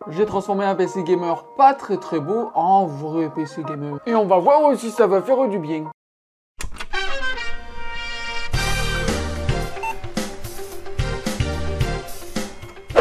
J'ai transformé un PC gamer pas très beau en vrai PC gamer. Et on va voir aussi si ça va faire du bien.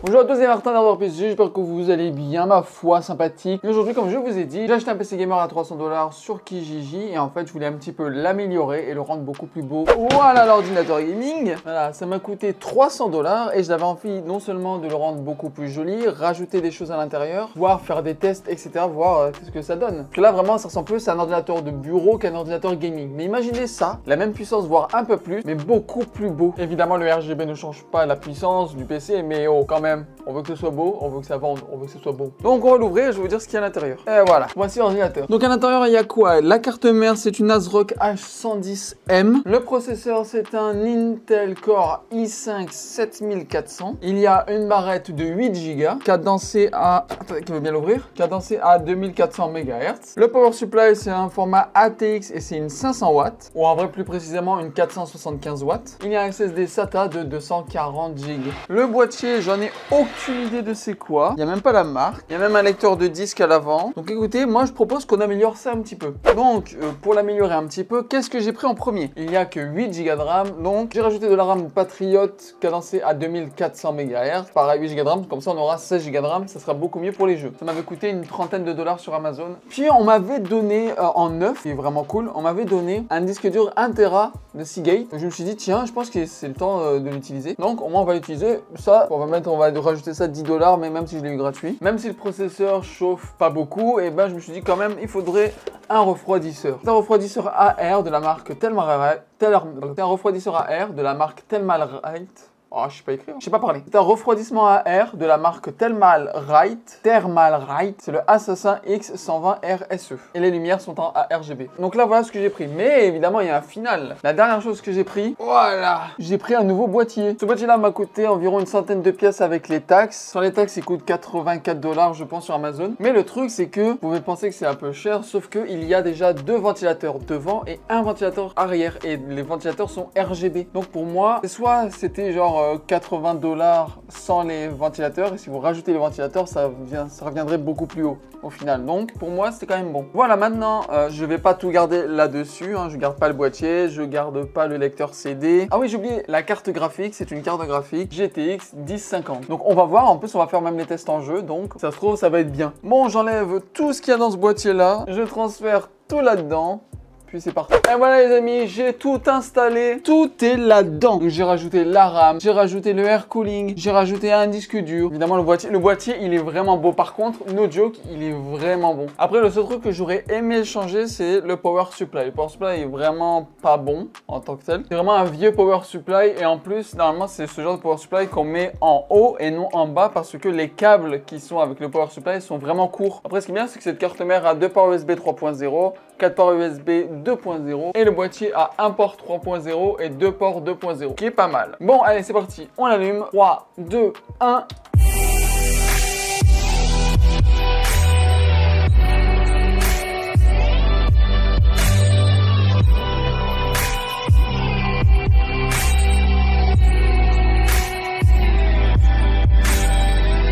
Bonjour à tous, c'est Martin d'Hardware PC, j'espère que vous allez bien, ma foi, sympathique. Et aujourd'hui, comme je vous ai dit, j'ai acheté un PC gamer à 300 $ sur Kijiji et en fait, je voulais un petit peu l'améliorer et le rendre beaucoup plus beau. Voilà l'ordinateur gaming. Voilà, ça m'a coûté 300 $ et j'avais envie non seulement de le rendre beaucoup plus joli, rajouter des choses à l'intérieur, voir faire des tests, etc., voir ce que ça donne. Parce que là, vraiment, ça ressemble plus à un ordinateur de bureau qu'un ordinateur gaming. Mais imaginez ça, la même puissance, voire un peu plus, mais beaucoup plus beau. Évidemment, le RGB ne change pas la puissance du PC, mais oh, quand même. On veut que ce soit beau, on veut que ça vende, on veut que ce soit bon. Donc on va l'ouvrir et je vais vous dire ce qu'il y a à l'intérieur. Et voilà, voici l'ordinateur. Donc à l'intérieur, il y a quoi? La carte mère, c'est une ASRock H110M. Le processeur, c'est un Intel Core i5 7400. Il y a une barrette de 8 Go, cadencée à... Attendez, qui veut bien l'ouvrir? Cadencée à 2400 MHz. Le power supply, c'est un format ATX et c'est une 500 watts. Ou en vrai, plus précisément, une 475 watts. Il y a un SSD SATA de 240 Go. Le boîtier, j'en ai aucune idée de c'est quoi. Il n'y a même pas la marque. Il y a même un lecteur de disque à l'avant. Donc écoutez, moi je propose qu'on améliore ça un petit peu. Donc pour l'améliorer un petit peu, qu'est-ce que j'ai pris en premier? Il n'y a que 8 Go de RAM. Donc j'ai rajouté de la RAM Patriot cadencée à 2400 MHz. Pareil, 8 Go de RAM. Comme ça on aura 16 Go de RAM. Ça sera beaucoup mieux pour les jeux. Ça m'avait coûté une trentaine de dollars sur Amazon. Puis on m'avait donné en neuf, qui est vraiment cool, on m'avait donné un disque dur 1 Tera de Seagate. Donc je me suis dit tiens, je pense que c'est le temps de l'utiliser. Donc au moins on va l'utiliser. Ça, on va rajouter ça 10 $, mais même si je l'ai eu gratuit. Même si le processeur chauffe pas beaucoup, et ben je me suis dit quand même il faudrait un refroidisseur. C'est un refroidisseur AR de la marque Thermalright. Un refroidisseur AR de la marque Thermalright. Oh, je sais pas écrire, je sais pas parler. C'est un refroidissement AR de la marque Thermalright. Thermalright, c'est le Assassin X120 RSE. Et les lumières sont en ARGB. Donc là, voilà ce que j'ai pris. Mais évidemment, il y a un final. La dernière chose que j'ai pris, voilà, j'ai pris un nouveau boîtier. Ce boîtier-là m'a coûté environ une centaine de pièces avec les taxes. Sans les taxes, il coûte 84 $, je pense, sur Amazon. Mais le truc, c'est que vous pouvez penser que c'est un peu cher, sauf qu'il y a déjà 2 ventilateurs devant et un ventilateur arrière. Et les ventilateurs sont RGB. Donc pour moi, soit c'était genre 80 $ sans les ventilateurs et si vous rajoutez les ventilateurs ça reviendrait beaucoup plus haut au final. Donc pour moi c'était quand même bon. Voilà, maintenant je vais pas tout garder là-dessus, hein. Je garde pas le boîtier, je garde pas le lecteur CD. Ah oui, j'ai oublié la carte graphique, c'est une carte graphique GTX 1050. Donc on va voir, en plus on va faire même les tests en jeu, donc ça se trouve ça va être bien. Bon, j'enlève tout ce qu'il y a dans ce boîtier là, je transfère tout là-dedans. Puis c'est parti. Et voilà les amis, j'ai tout installé. Tout est là-dedans. J'ai rajouté la RAM, j'ai rajouté le air cooling, j'ai rajouté un disque dur. Évidemment le boîtier il est vraiment beau. Par contre, no joke, il est vraiment bon. Après le seul truc que j'aurais aimé changer, c'est le power supply. Le power supply est vraiment pas bon en tant que tel. C'est vraiment un vieux power supply et en plus normalement c'est ce genre de power supply qu'on met en haut et non en bas parce que les câbles qui sont avec le power supply sont vraiment courts. Après ce qui est bien c'est que cette carte mère a 2 ports USB 3.0, 4 ports USB 2.0 et le boîtier a un port 3.0 et 2 ports 2.0 qui est pas mal. Bon allez c'est parti, on allume. 3, 2, 1.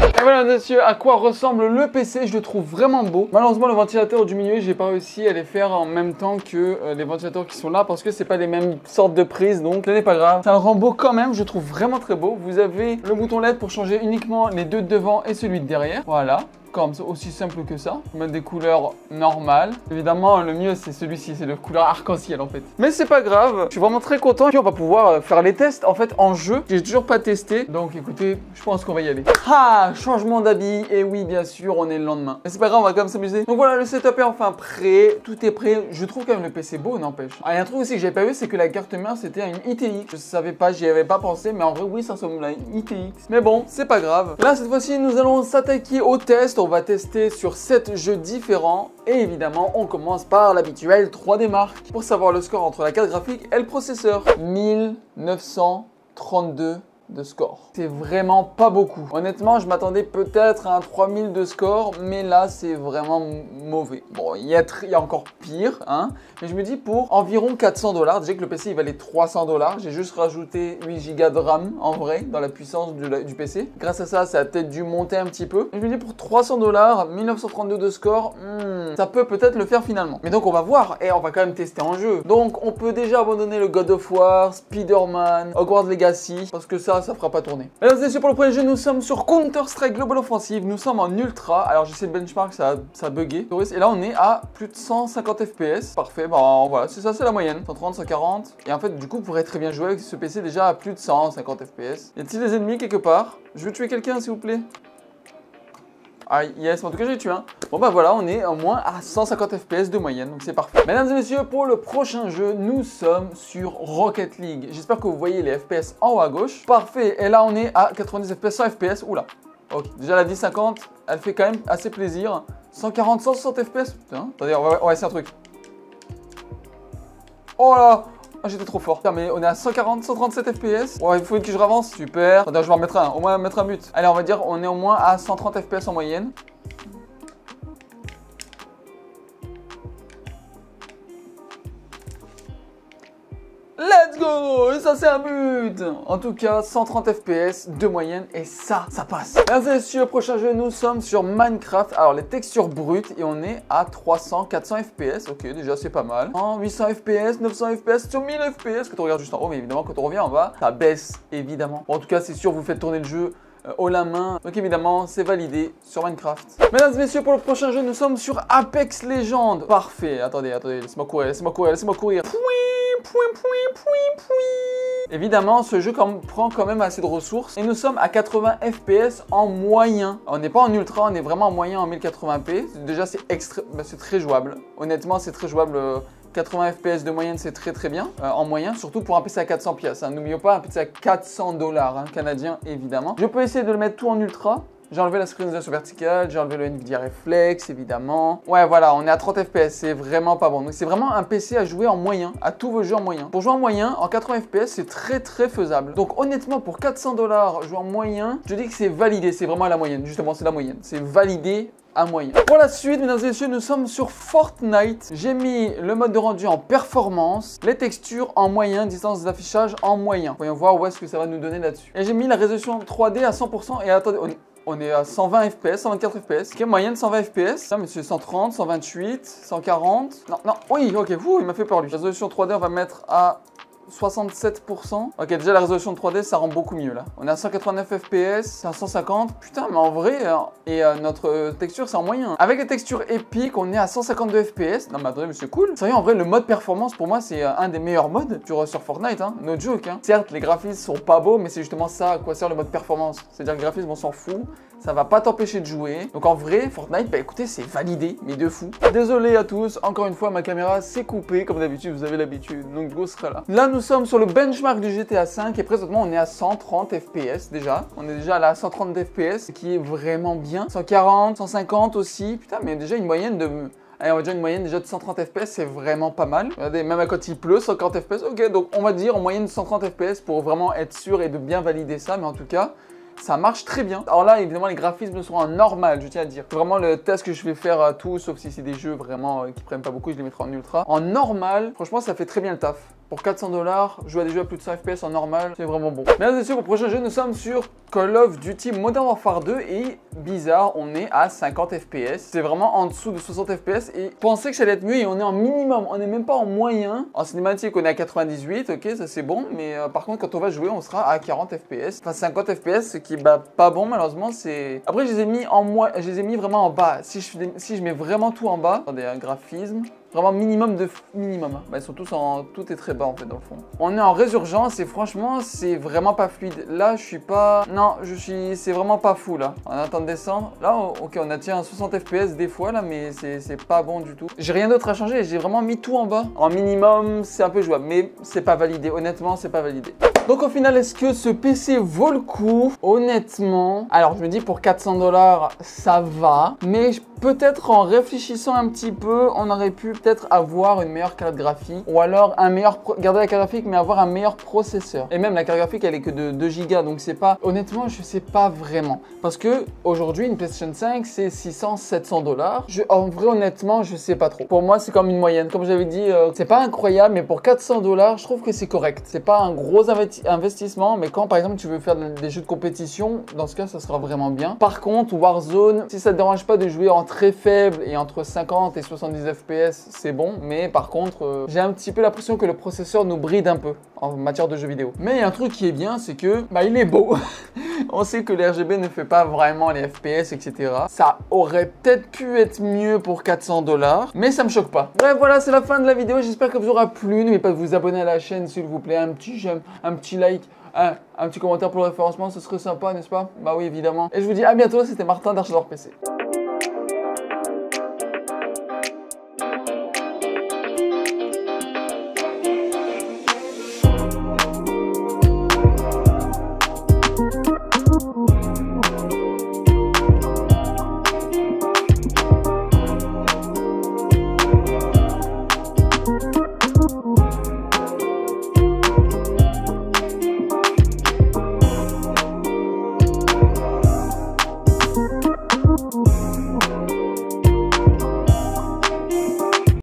Et voilà monsieur, à quoi ressemble le PC, je le trouve vraiment beau. Malheureusement le ventilateur du milieu, j'ai pas réussi à les faire en même temps que les ventilateurs qui sont là parce que c'est pas les mêmes sortes de prises, donc ce n'est pas grave. Ça le rend beau quand même, je trouve vraiment très beau. Vous avez le bouton LED pour changer uniquement les deux de devant et celui de derrière, voilà. Comme ça, aussi simple que ça. Mettre des couleurs normales. Évidemment, le mieux c'est celui-ci, c'est le couleur arc-en-ciel en fait. Mais c'est pas grave, je suis vraiment très content. Puis on va pouvoir faire les tests en fait en jeu. J'ai toujours pas testé, donc écoutez, je pense qu'on va y aller. Ah, changement d'habit. Et oui, bien sûr, on est le lendemain. Mais c'est pas grave, on va quand même s'amuser. Donc voilà, le setup est enfin prêt. Tout est prêt. Je trouve quand même le PC beau, n'empêche. Ah, il y a un truc aussi que j'avais pas vu, c'est que la carte mère c'était une ITX. Je savais pas, j'y avais pas pensé, mais en vrai, oui, ça ressemble à une ITX. Mais bon, c'est pas grave. Là, cette fois-ci, nous allons s'attaquer au test. On va tester sur 7 jeux différents et évidemment on commence par l'habituel 3D Mark pour savoir le score entre la carte graphique et le processeur. 1932 de score. C'est vraiment pas beaucoup. Honnêtement, je m'attendais peut-être à un 3000 de score, mais là, c'est vraiment mauvais. Bon, il y a encore pire, hein. Mais je me dis pour environ 400 $, déjà que le PC, il valait 300 $, j'ai juste rajouté 8 Go de RAM, en vrai, dans la puissance du PC. Grâce à ça, ça a peut-être dû monter un petit peu. Et je me dis pour 300 $, 1932 de score, ça peut peut-être le faire finalement. Mais donc, on va voir, et on va quand même tester en jeu. Donc, on peut déjà abandonner le God of War, Spider-Man, Hogwarts Legacy, parce que ça fera pas tourner. Mesdames et messieurs, pour le premier jeu, nous sommes sur Counter-Strike Global Offensive. Nous sommes en ultra. Alors, j'essaie le benchmark, ça a bugué. Et là, on est à plus de 150 FPS. Parfait. Bon, voilà, c'est ça, c'est la moyenne. 130, 140. Et en fait, du coup, vous pourrez très bien jouer avec ce PC déjà à plus de 150 FPS. Y a-t-il des ennemis quelque part? Je veux tuer quelqu'un, s'il vous plaît. Ah yes, en tout cas j'ai tué un. Bon bah voilà, on est au moins à 150 FPS de moyenne, donc c'est parfait. Mesdames et messieurs, pour le prochain jeu, nous sommes sur Rocket League. J'espère que vous voyez les FPS en haut à gauche. Parfait, et là on est à 90 FPS, 100 FPS, oula. Ok, déjà la 1050, elle fait quand même assez plaisir. 140, 160 FPS, putain. Attendez, on va essayer un truc. Oh là! Ah, j'étais trop fort. Putain, mais on est à 140, 137 FPS. Ouais, il faut que je ravance. Super. Attends, je vais en mettre un. Au moins mettre un but. Allez, on va dire on est au moins à 130 FPS en moyenne. Let's go! Et ça, c'est un but! En tout cas, 130 FPS de moyenne et ça passe. Mesdames et messieurs, prochain jeu, nous sommes sur Minecraft. Alors, les textures brutes et on est à 300, 400 FPS. Ok, déjà, c'est pas mal. 800 FPS, 900 FPS, sur 1000 FPS. Quand on regarde juste en haut, mais évidemment, quand on revient en bas, ça baisse, évidemment. Bon, en tout cas, c'est sûr, vous faites tourner le jeu haut la main. Donc évidemment, c'est validé sur Minecraft. Mesdames et messieurs, pour le prochain jeu, nous sommes sur Apex Legends. Parfait. Attendez, laissez-moi courir, laissez-moi courir. Évidemment, ce jeu prend quand même assez de ressources. Et nous sommes à 80 FPS en moyen. On n'est pas en ultra, on est vraiment en moyen en 1080p. Déjà, c'est très jouable. Honnêtement, c'est très jouable. 80 FPS de moyenne, c'est très bien en moyen, surtout pour un PC à 400 pièces. Hein. N'oublions pas, un PC à 400 $, hein, canadien évidemment. Je peux essayer de le mettre tout en ultra. J'ai enlevé la synchronisation verticale, j'ai enlevé le Nvidia Reflex évidemment. Ouais voilà, on est à 30 FPS, c'est vraiment pas bon. Donc c'est vraiment un PC à jouer en moyen, à tous vos jeux en moyen. Pour jouer en moyen, en 80 FPS, c'est très faisable. Donc honnêtement, pour 400 $, jouer en moyen, je dis que c'est validé, c'est vraiment à la moyenne. Justement, c'est la moyenne, c'est validé à moyen. Pour la suite, mesdames et messieurs, nous sommes sur Fortnite. J'ai mis le mode de rendu en performance, les textures en moyen, distance d'affichage en moyen. Voyons voir où est-ce que ça va nous donner là-dessus. Et j'ai mis la résolution 3D à 100% et attendez, on est à 120 FPS, 124 FPS. Ok, moyenne 120 FPS. Mais c'est 130, 128, 140. Non, oui, ok, il m'a fait peur lui. Résolution 3D, on va mettre à 67%. Ok, déjà la résolution de 3D, ça rend beaucoup mieux là. On est à 189 FPS, c'est à 150. Putain, mais en vrai, notre texture, c'est en moyen. Avec les textures épiques, on est à 152 FPS. Non, mais attendez, mais c'est cool. Sérieux, en vrai, le mode performance, pour moi, c'est un des meilleurs modes sur Fortnite, hein. No joke, hein. Certes, les graphismes sont pas beaux, mais c'est justement ça à quoi sert le mode performance. C'est-à-dire que le graphisme, on s'en fout. Ça va pas t'empêcher de jouer. Donc en vrai, Fortnite, bah écoutez, c'est validé, mais de fou. Désolé à tous, encore une fois, ma caméra s'est coupée, comme d'habitude, vous avez l'habitude. Donc Go sera là. Là, nous sommes sur le benchmark du GTA V et présentement, on est à 130 FPS déjà. On est déjà à 130 FPS, ce qui est vraiment bien. 140, 150 aussi. Putain, mais déjà une moyenne de... Allez, on va dire une moyenne déjà de 130 FPS, c'est vraiment pas mal. Regardez, même quand il pleut, 140 FPS, ok, donc on va dire en moyenne 130 FPS pour vraiment être sûr et de bien valider ça, mais en tout cas, ça marche très bien. Alors là, évidemment, les graphismes seront en normal, je tiens à dire. C'est vraiment le test que je vais faire à tout, sauf si c'est des jeux vraiment qui prennent pas beaucoup, je les mettrai en ultra. En normal, franchement, ça fait très bien le taf. Pour 400 $, jouer à des jeux à plus de 100 FPS en normal, c'est vraiment bon. Mesdames et messieurs, pour le prochain jeu, nous sommes sur Call of Duty Modern Warfare 2 et bizarre, on est à 50 FPS. C'est vraiment en dessous de 60 FPS et pensez que ça allait être mieux et on est en minimum, on n'est même pas en moyen. En cinématique, on est à 98, ok, ça c'est bon, mais par contre, quand on va jouer, on sera à 40 FPS. Enfin, 50 FPS, ce qui est pas bon, malheureusement, c'est... Après, je les ai mis vraiment en bas. Si je mets vraiment tout en bas, attendez, un graphisme... Vraiment minimum de minimum. Hein. Bah, ils sont tous en... Tout est très bas en fait dans le fond. On est en résurgence et franchement c'est vraiment pas fluide. Là je suis pas... Non, c'est vraiment pas fou là. On attend de descendre. Là ok on a tient 60 FPS des fois là mais c'est pas bon du tout. J'ai rien d'autre à changer. J'ai vraiment mis tout en bas. En minimum c'est un peu jouable mais c'est pas validé. Honnêtement c'est pas validé. Donc au final, est-ce que ce PC vaut le coup? Honnêtement, alors je me dis pour 400 $, ça va. Mais peut-être en réfléchissant un petit peu, on aurait pu peut-être avoir une meilleure carte graphique ou alors un meilleur, garder la carte graphique mais avoir un meilleur processeur. Et même la carte graphique elle est que de 2 Go, donc c'est pas, honnêtement je sais pas vraiment. Parce que aujourd'hui une PlayStation 5 c'est 600-700 dollars. En vrai honnêtement je sais pas trop. Pour moi c'est comme une moyenne, comme j'avais dit, c'est pas incroyable mais pour 400 dollars je trouve que c'est correct. C'est pas un gros investissement, mais quand par exemple tu veux faire des jeux de compétition, dans ce cas ça sera vraiment bien. Par contre Warzone, si ça te dérange pas de jouer en très faible et entre 50 et 70 FPS, c'est bon. Mais par contre, j'ai un petit peu l'impression que le processeur nous bride un peu en matière de jeux vidéo. Mais il y a un truc qui est bien, c'est que il est beau. On sait que l'RGB ne fait pas vraiment les FPS, etc. Ça aurait peut-être pu être mieux pour 400 dollars, mais ça me choque pas. Bref, voilà, c'est la fin de la vidéo. J'espère qu'elle vous aura plu. N'oubliez pas de vous abonner à la chaîne, s'il vous plaît. Un petit j'aime, un petit like, un petit commentaire pour le référencement, ce serait sympa, n'est-ce pas? Bah oui, évidemment. Et je vous dis à bientôt. C'était Martin d'Archador PC.